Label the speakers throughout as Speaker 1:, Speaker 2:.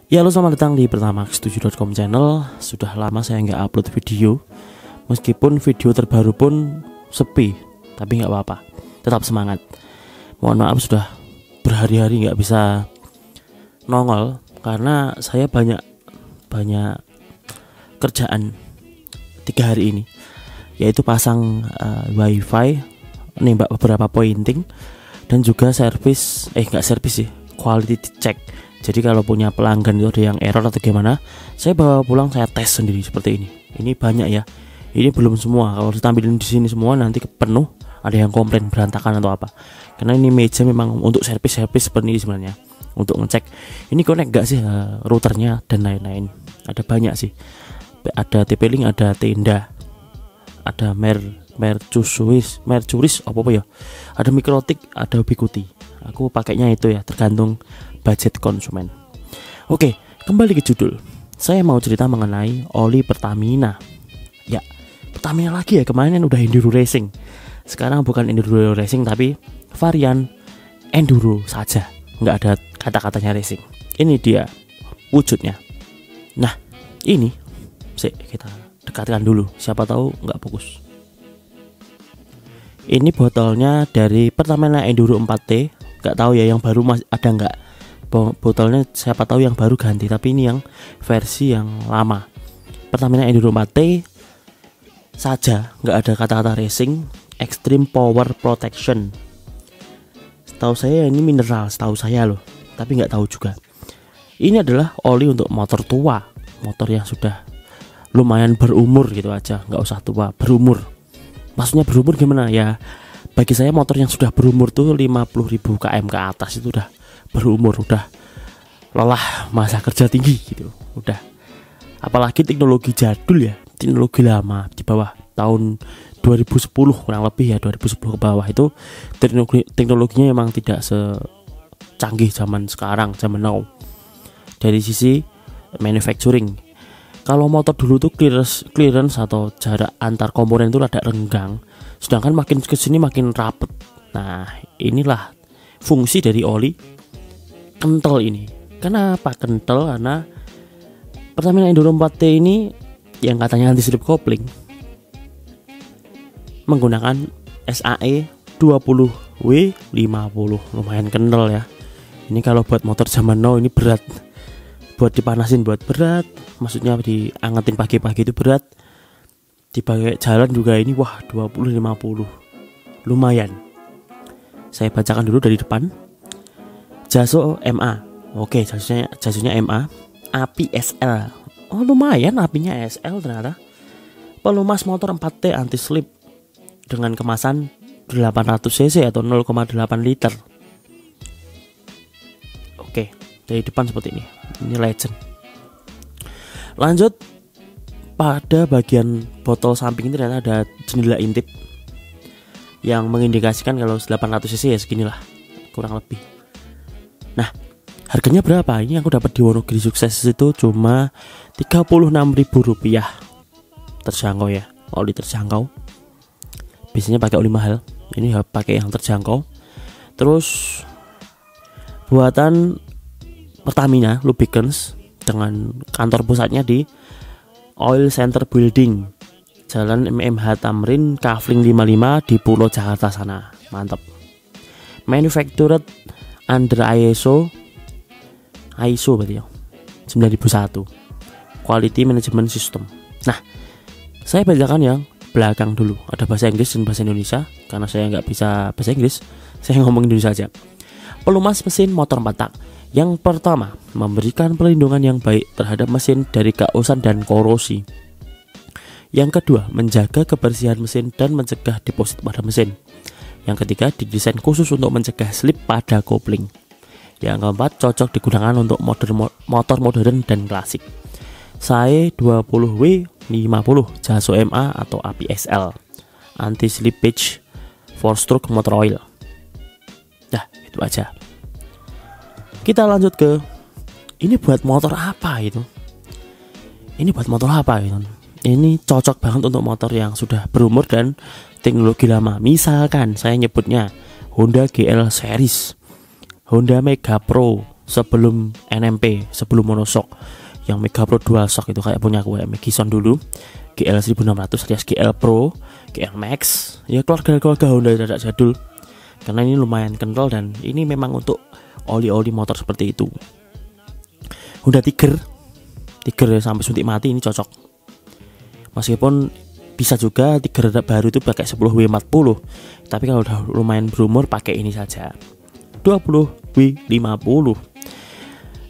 Speaker 1: Ya, halo, selamat datang di pertamax7.com channel. Sudah lama saya nggak upload video. Meskipun video terbaru pun sepi, tapi nggak apa-apa, tetap semangat. Mohon maaf sudah berhari-hari nggak bisa nongol karena saya banyak kerjaan 3 hari ini, yaitu pasang wifi, nembak beberapa pointing, dan juga quality check. Jadi kalau punya pelanggan itu ada yang error atau gimana, saya bawa pulang, saya tes sendiri seperti ini. Ini banyak ya. Ini belum semua. Kalau ditampilin di sini semua nanti penuh, ada yang komplain berantakan atau apa. Karena ini meja memang untuk servis seperti ini sebenarnya. Untuk ngecek ini connect gak sih routernya dan lain-lain. Ada banyak sih. Ada TP-Link, ada Tenda, ada Mercuris apa ya. Ada Mikrotik, ada Ubiquiti. Aku pakainya itu ya, tergantung budget konsumen. Oke, kembali ke judul. Saya mau cerita mengenai oli Pertamina. Ya, Pertamina lagi ya. Kemarin udah Enduro Racing. Sekarang bukan Enduro Racing tapi varian Enduro saja. Nggak ada kata-katanya racing. Ini dia wujudnya. Nah, ini kita dekatkan dulu. Siapa tahu nggak fokus. Ini botolnya dari Pertamina Enduro 4T. Nggak tahu ya yang baru ada nggak. Botolnya siapa tahu yang baru ganti, tapi ini yang versi yang lama. Pertamina Enduro 4T saja, nggak ada kata-kata racing. Extreme Power Protection. Setahu saya ini mineral, setahu saya loh, tapi nggak tahu juga. Ini adalah oli untuk motor tua, motor yang sudah lumayan berumur gitu aja, nggak usah tua, berumur. Maksudnya berumur gimana ya? Bagi saya motor yang sudah berumur tuh 50.000 km ke atas itu udah berumur, udah lelah masa kerja tinggi gitu, udah. Apalagi teknologi jadul ya, teknologi lama di bawah tahun 2010 kurang lebih ya, 2010 ke bawah itu teknologinya memang tidak secanggih zaman sekarang, zaman now. Dari sisi manufacturing, kalau motor dulu tuh clearance atau jarak antar komponen itu rada renggang, sedangkan makin kesini makin rapet. Nah, inilah fungsi dari oli kental ini. Kenapa kental? Karena Pertamina Enduro 4T ini yang katanya anti slip coupling menggunakan SAE 20W50. Lumayan kental ya. Ini kalau buat motor zaman now ini berat. Buat dipanasin buat berat. Maksudnya diangetin pagi-pagi itu berat. Dipakai jalan juga ini wah 20-50. Lumayan. Saya bacakan dulu dari depan. Jaso MA. Oke, jasonya MA. Api SL. Oh, lumayan apinya SL ternyata. Pelumas motor 4T anti slip dengan kemasan 800 cc atau 0,8 liter. Oke, dari depan seperti ini. Ini legend. Lanjut, pada bagian botol samping ini ternyata ada jendela intip yang mengindikasikan kalau 800 cc ya seginilah kurang lebih. Nah, harganya berapa? Ini aku dapat di Wonogiri Sukses itu cuma Rp36.000. Terjangkau ya, oli terjangkau. Biasanya pakai oli mahal, ini pakai yang terjangkau. Terus buatan Pertamina Lubricants dengan kantor pusatnya di Oil Center Building, Jalan MMH Tamrin, Kavling 55 di Pulau Jakarta sana. Mantap. Manufactured under ISO berarti ya 9001 Quality Management System. Nah, saya bacakan yang belakang dulu. Ada bahasa Inggris dan bahasa Indonesia. Karena saya nggak bisa bahasa Inggris, saya ngomong Indonesia aja. Pelumas mesin motor 4 tak. Yang pertama, memberikan perlindungan yang baik terhadap mesin dari keausan dan korosi. Yang kedua, menjaga kebersihan mesin dan mencegah deposit pada mesin. Yang ketiga, didesain khusus untuk mencegah slip pada kopling. Yang keempat, cocok digunakan untuk motor modern dan klasik. SAE 20W50 Jaso MA atau API SL, anti slippage 4-stroke motor oil. Nah, itu aja. Kita lanjut ke ini buat motor apa itu? Ini buat motor apa gitu? Ini cocok banget untuk motor yang sudah berumur dan teknologi lama. Misalkan saya nyebutnya Honda GL Series, Honda Mega Pro, sebelum NMP, sebelum monoshock yang Mega Pro Dual Shock itu kayak punya gue Megison dulu, GL 1600 alias GL Pro, GL Max, ya keluarga Honda tidak jadul. Karena ini lumayan kental dan ini memang untuk oli-oli motor seperti itu. Honda Tiger ya, sampai suntik mati ini cocok. Meskipun bisa juga Tiger baru itu pakai 10W40, tapi kalau udah lumayan berumur pakai ini saja 20W50.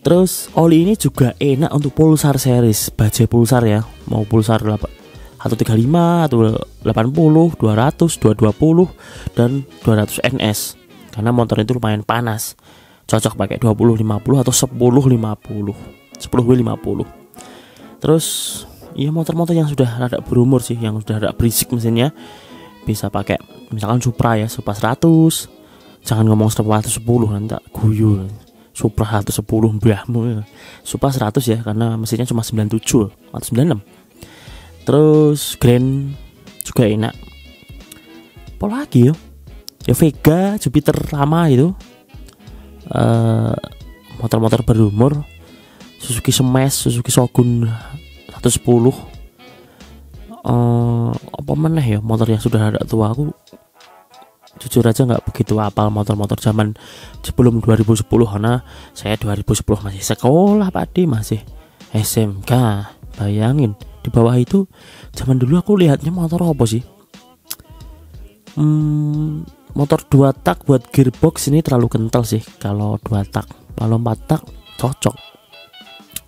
Speaker 1: Terus oli ini juga enak untuk Pulsar series, bajai Pulsar ya, mau Pulsar 135 atau 80, 200, 220 dan 200 NS. Karena motor itu lumayan panas. Cocok pakai 2050 atau 10W50. Terus ya motor-motor yang sudah rada berumur sih, yang sudah rada berisik mesinnya, bisa pakai misalkan Supra ya, Supra 100. Jangan ngomong 110 nanti guyu. Supra 110 mbahmu. Supra 100 ya, karena mesinnya cuma 97 atau 96. Terus Grand juga enak. Apa lagi ya? Ya Vega, Jupiter lama itu. Motor-motor berumur. Suzuki Smash, Suzuki Shogun 110. Apa mana ya motor yang sudah ada tua, aku jujur aja nggak begitu apal motor-motor zaman sebelum 2010, karena saya 2010 masih sekolah Pakde, masih SMK. Bayangin di bawah itu zaman dulu aku lihatnya motor apa sih, motor 2 tak buat gearbox ini terlalu kental sih kalau 2 tak. Kalau 4 tak cocok,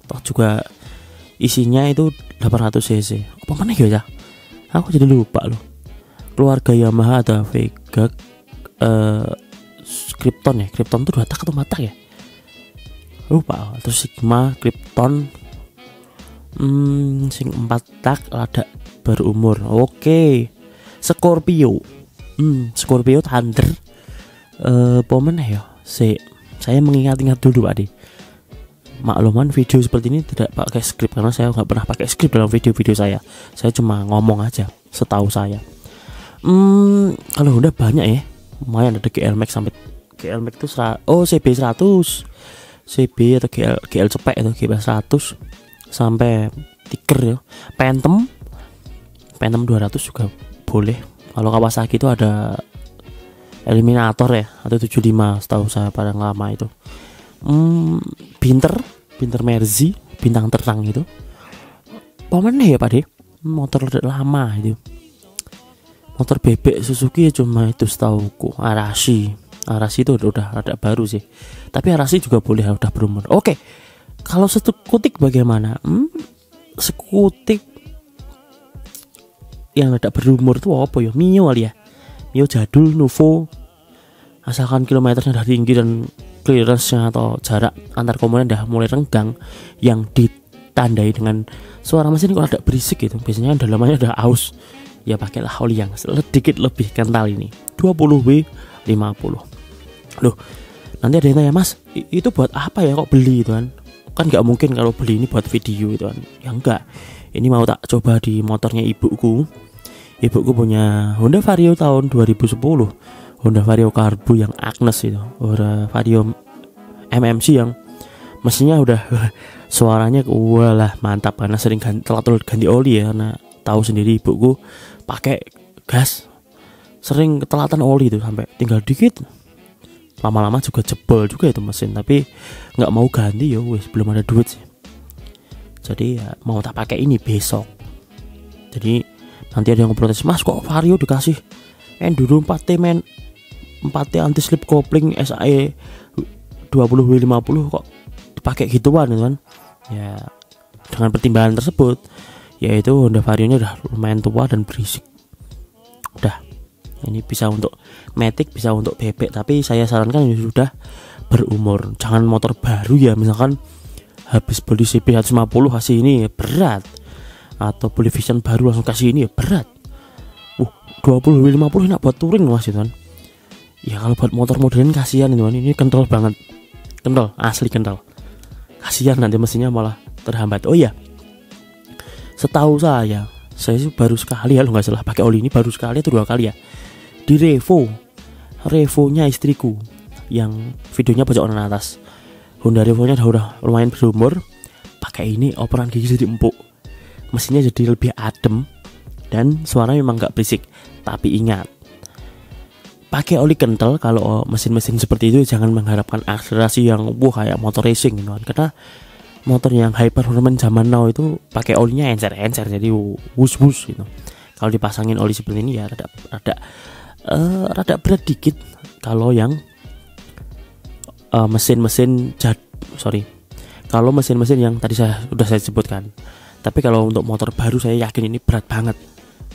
Speaker 1: toh juga isinya itu 800 cc. Apa mana ya, aku jadi lupa loh. Keluarga Yamaha ada Vega, Krypton ya, Krypton itu 2 tak atau 4 tak ya, lupa. Terus Sigma, Krypton, sing 4 tak rada berumur. Oke. Scorpio, Scorpio Thunder, pomen ya. Saya mengingat-ingat dulu Adi. Makluman video seperti ini tidak pakai skrip, karena saya nggak pernah pakai skrip dalam video-video saya. Saya cuma ngomong aja setahu saya. Kalau Honda banyak ya, lumayan ada GL Max sampai GL Max itu CB 100, CB atau GL cepek atau GL 100 sampai Tiger ya, Phantom 200 juga boleh. Kalau Kawasaki itu ada Eliminator ya atau 75 setahu saya pada lama itu. Binter Mercy, bintang terang itu. Paman ya Pak De, motor lama itu. Motor bebek Suzuki ya cuma itu setauku. Arashi itu udah ada baru sih. Tapi Arashi juga boleh udah berumur. Oke. Kalau sekutik bagaimana? Sekutik yang ada berumur tuh apa ya? Mio kali ya. Mio jadul, Nuvo. Asalkan kilometernya udah tinggi dan clearance-nya atau jarak antar komponen udah mulai renggang, yang ditandai dengan suara mesin kalau ada berisik gitu. Biasanya dalamannya udah aus. Ya pakailah oli yang sedikit lebih kental ini, 20W50. Loh, nanti ada yang tanya, Mas, itu buat apa ya kok beli itu kan? Kan nggak mungkin kalau beli ini buat video itu kan? Ya enggak. Ini mau tak coba di motornya ibuku. Ibuku punya Honda Vario tahun 2010, Honda Vario Carbo yang Agnes itu, Honda Vario MMC yang mesinnya udah suaranya walah mantap, karena sering telat ganti oli ya, karena tahu sendiri ibuku pakai gas sering ketelatan oli itu sampai tinggal dikit, lama-lama juga jebol juga itu mesin, tapi nggak mau ganti ya wes, belum ada duit sih. Jadi ya mau tak pakai ini besok. Jadi nanti ada yang protes, Mas kok Vario dikasih enduro 4T men, 4T anti slip kopling SAE 20W50 kok dipakai gituan kan? Ya dengan pertimbangan tersebut, yaitu Honda Vario-nya udah lumayan tua dan berisik. Udah, ini bisa untuk Matic, bisa untuk bebek, tapi saya sarankan ini sudah berumur. Jangan motor baru ya, misalkan habis beli CB 150 kasih ini ya berat, atau beli Vision baru langsung kasih ini ya berat. 20W50 enak buat touring Mas itu kan. Ya kalau buat motor modern kasihan itu kan, ini kental banget, kental, asli kental. Kasihan nanti mesinnya malah terhambat. Oh iya, setahu saya sih baru sekali ya, lo nggak salah pakai oli ini baru sekali atau 2 kali ya, di Revo-nya istriku yang videonya pojokan atas. Honda Revo-nya udah lumayan berumur. Pakai ini operan gigi jadi empuk, mesinnya jadi lebih adem, dan suaranya memang gak berisik. Tapi ingat, pakai oli kental. Kalau mesin-mesin seperti itu jangan mengharapkan akselerasi yang kayak motor racing gitu kan. Karena motor yang high performance zaman now itu pakai olinya encer-encer, jadi wus-wus gitu. Kalau dipasangin oli seperti ini ya rada berat dikit. Kalau yang kalau mesin-mesin yang tadi sudah saya sebutkan. Tapi kalau untuk motor baru saya yakin ini berat banget.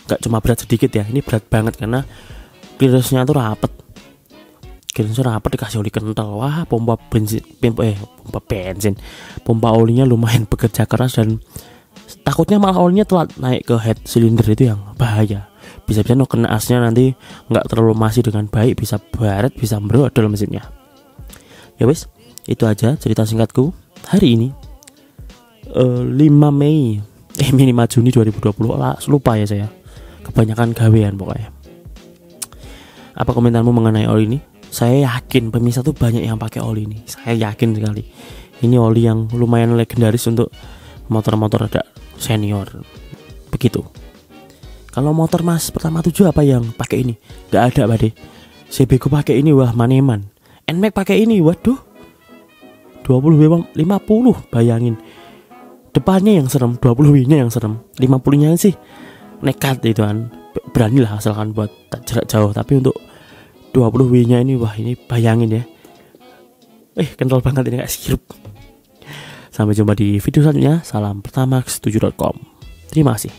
Speaker 1: Gak cuma berat sedikit ya, ini berat banget karena clearance-nya tuh rapet. Clearance-nya rapet dikasih oli kental. Wah, pompa olinya lumayan bekerja keras, dan takutnya malah olinya telat naik ke head cylinder, itu yang bahaya. Bisa-bisa kena asnya nanti nggak terlalu masih dengan baik, bisa baret, bisa brodol mesinnya. Ya wes, itu aja cerita singkatku hari ini. 5 Juni 2020. Lupa ya saya. Kebanyakan gawean pokoknya. Apa komentarmu mengenai oli ini? Saya yakin pemirsa tuh banyak yang pakai oli ini. Saya yakin sekali. Ini oli yang lumayan legendaris untuk motor-motor ada senior. Begitu. Kalau motor Mas pertama 7 apa yang pakai ini? Gak ada, Bade. CB ku pakai ini, wah maneman. NMAX pakai ini, waduh 20W 50, bayangin. Depannya yang serem, 20W nya yang serem, 50 nya sih nekat itu kan, berani lah asalkan buat jarak jauh. Tapi untuk 20W nya ini, wah ini bayangin ya, kental banget ini kayak sirup. Sampai jumpa di video selanjutnya. Salam pertamax7.com. Terima kasih.